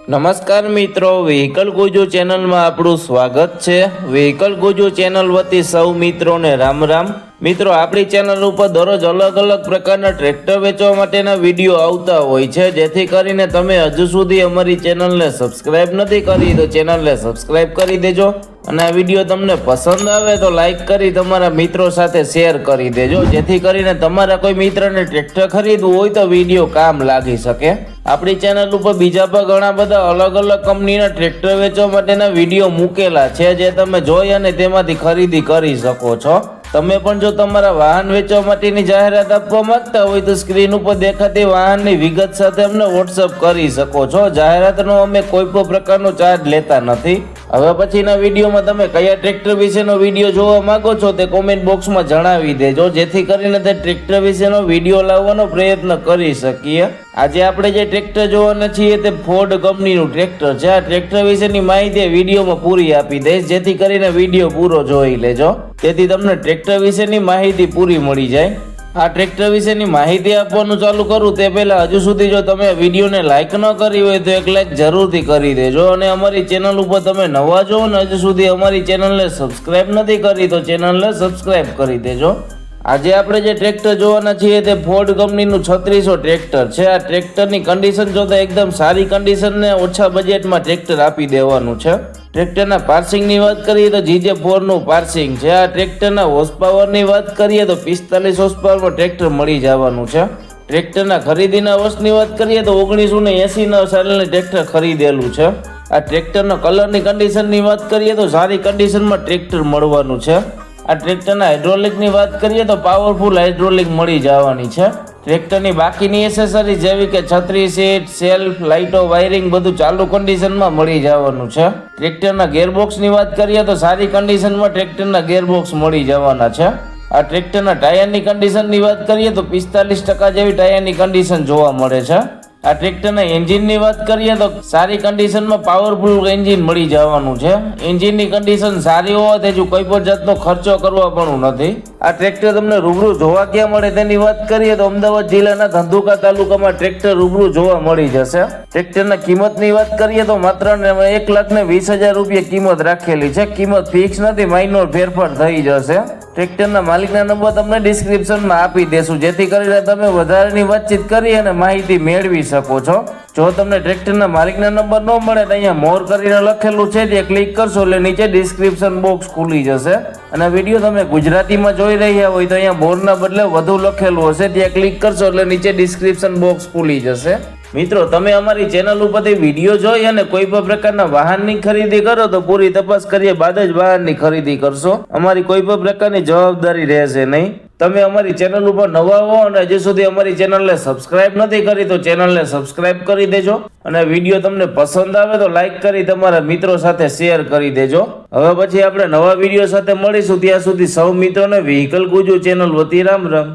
નમસ્કાર મિત્રો, વ્હીકલ ગુજુ ચેનલમાં આપણું સ્વાગત છે। વ્હીકલ ગુજુ ચેનલ વતી સૌ મિત્રોને રામ રામ। મિત્રો, આપણી ચેનલ ઉપર દરરોજ અલગ અલગ પ્રકારના ટ્રેક્ટર વેચવા માટેના વિડીયો આવતા હોય છે, જેથી કરીને તમે હજુ સુધી અમારી ચેનલને સબસ્ક્રાઇબ નથી કરી તો ચેનલને સબસ્ક્રાઇબ કરી દેજો અને આ વિડીયો તમને પસંદ આવે તો લાઈક કરી તમારા મિત્રો સાથે શેર કરી દેજો, જેથી કરીને તમારા કોઈ મિત્રને ટ્રેક્ટર ખરીદવું હોય તો વિડીયો કામ લાગી શકે। આપણી ચેનલ ઉપર બીજા પણ ઘણા બધા અલગ અલગ કંપનીના ટ્રેક્ટર વેચવા માટેના વિડીયો મૂકેલા છે, જે તમે જોઈ અને તેમાંથી ખરીદી કરી શકો છો। તમે પણ જો તમારા વાહન વેચવા માટેની જાહેરાત આપવા માંગતા હોય તો સ્ક્રીન ઉપર દેખાતી વાહનની વિગત સાથે અમને વોટ્સઅપ કરી શકો છો। જાહેરાતનો અમે કોઈ પણ પ્રકારનો ચાર્જ લેતા નથી। હવે પછીના વિડીયોમાં તમે કયા ટ્રેક્ટર વિશેનો વિડીયો જોવા માંગો છો તે કોમેન્ટ બોક્સમાં જણાવી દેજો, જેથી કરીને તે ટ્રેક્ટર વિશેનો વિડીયો લાવવાનો પ્રયત્ન કરી શકીએ। આજે આપણે જે ટ્રેક્ટર જોવાના છીએ તે ફોર્ડ કંપનીનું ટ્રેક્ટર છે। આ ટ્રેક્ટર વિશેની માહિતી વિડીયોમાં પૂરી આપી દઈશ, જેથી કરીને વિડીયો પૂરો જોઈ લેજો, તેથી તમને ટ્રેક્ટર વિશેની માહિતી પૂરી મળી જાય। આ ટ્રેક્ટર વિશેની માહિતી આપવાનું ચાલુ કરું તે પહેલા હજુ સુધી જો તમે વિડીયોને લાઈક ન કરી હોય તો એક લાઈક જરૂરથી કરી દેજો અને અમારી ચેનલ ઉપર તમે નવા છો અને હજુ સુધી અમારી ચેનલને સબસ્ક્રાઇબ નથી કરી તો ચેનલને સબસ્ક્રાઇબ કરી દેજો। આજે આપણે જે ટ્રેક્ટર જોવાના છીએ તે ફોર્ડ કંપનીનું 3600 ટ્રેક્ટર છે। આ ટ્રેક્ટરની કન્ડિશન જોતા એકદમ સારી કન્ડિશન ને ઓછા બજેટમાં ટ્રેક્ટર આપી દેવાનું છે। ટ્રેક્ટરના પાર્સિંગની વાત કરીએ તો GJ4 નું પાર્સિંગ છે। આ ટ્રેક્ટરના હોર્સ પાવરની વાત કરીએ તો 45 હોર્સ પાવરમાં ટ્રેક્ટર મળી જવાનું છે। ટ્રેક્ટરના ખરીદીના વર્ષની વાત કરીએ તો 1980 સાલનું ટ્રેક્ટર ખરીદેલું છે। આ ટ્રેક્ટરના કલરની કન્ડિશનની વાત કરીએ તો સારી કન્ડિશનમાં ટ્રેક્ટર મળવાનું છે। આ ટ્રેક્ટરના હાઇડ્રોલિકની વાત કરીએ તો પાવરફુલ હાઇડ્રોલિક મળી જવાની છે। ટ્રેક્ટરની બાકીની એસેસરીઝ જેવી કે છત્રી, સીટ, સેલ્ફ, લાઇટો, વાયરિંગ બધું ચાલુ કન્ડિશનમાં મળી જવાનું છે। ટ્રેક્ટરના ગેરબોક્સની વાત કરીએ તો સારી કન્ડિશનમાં ટ્રેક્ટરના ગેરબોક્સ મળી જવાના છે। આ ટ્રેક્ટરના ટાયરની કન્ડિશનની વાત કરીએ તો 45% જેવી ટાયરની કન્ડિશન જોવા મળે છે। આ ટ્રેક્ટરના એન્જિનની વાત કરીએ તો સારી કન્ડિશનમાં પાવરફુલ એન્જિન મળી જવાનું છે। એન્જિનની કન્ડિશન સારી હોવાથી હજુ કોઈ પણ જાતનો ખર્ચો કરવા પણ નથી। આ ટ્રેક્ટર તમને રૂબરૂ જોવા ક્યાં મળે તેની વાત કરીએ તો અમદાવાદ જિલ્લાના ધંધુકા તાલુકામાં ટ્રેક્ટર રૂબરૂ જોવા મળી જશે। ટ્રેક્ટરના કિંમતની વાત કરીએ તો માત્ર 1,20,000 રૂપિયા કિંમત રાખેલી છે। કિંમત ફિક્સ નથી, માઇનોર ફેરફાર થઈ જશે। ટ્રેક્ટરના માલિકના નંબર તમને ડિસ્ક્રિપ્શનમાં આપી દેશું, જેથી કરીને તમે વધારેની વાતચીત કરી અને માહિતી મેળવી શકો છો। જો તમને ટ્રેક્ટરના માલિકના નંબર ન મળે તો અહીંયા મોર કરીને લખેલું છે, જે ક્લિક કરશો એટલે નીચે ડિસ્ક્રિપ્શન બોક્સ ખુલી જશે અને વિડીયો તમે ગુજરાતીમાં જોઈ રહ્યા હોય તો અહીંયા મોરના બદલે વધુ લખેલું હશે, ત્યાં ક્લિક કરશો એટલે નીચે ડિસ્ક્રિપ્શન બોક્સ ખુલી જશે। મિત્રો, તમે અમારી ચેનલ ઉપરથી વિડીયો જોઈ અને કોઈ પણ પ્રકારના વાહનની ખરીદી કરો તો પૂરી તપાસ કર્યા બાદ જ વાહનની ખરીદી કરશો। અમારી કોઈ પણ પ્રકારની જવાબદારી રહેશે નહીં। તમે અમારી ચેનલ ઉપર નવા હો અને હજુ સુધી અમારી ચેનલને સબસ્ક્રાઇબ નથી કરી તો ચેનલને સબસ્ક્રાઇબ કરી દેજો અને વિડીયો તમને પસંદ આવે તો લાઈક કરી તમારા મિત્રો સાથે શેર કરી દેજો। હવે પછી આપણે નવા વિડીયો સાથે મળીશું, ત્યાં સુધી સૌ મિત્રોને વ્હીકલ ગુજુ ચેનલ વતી રામ રામ।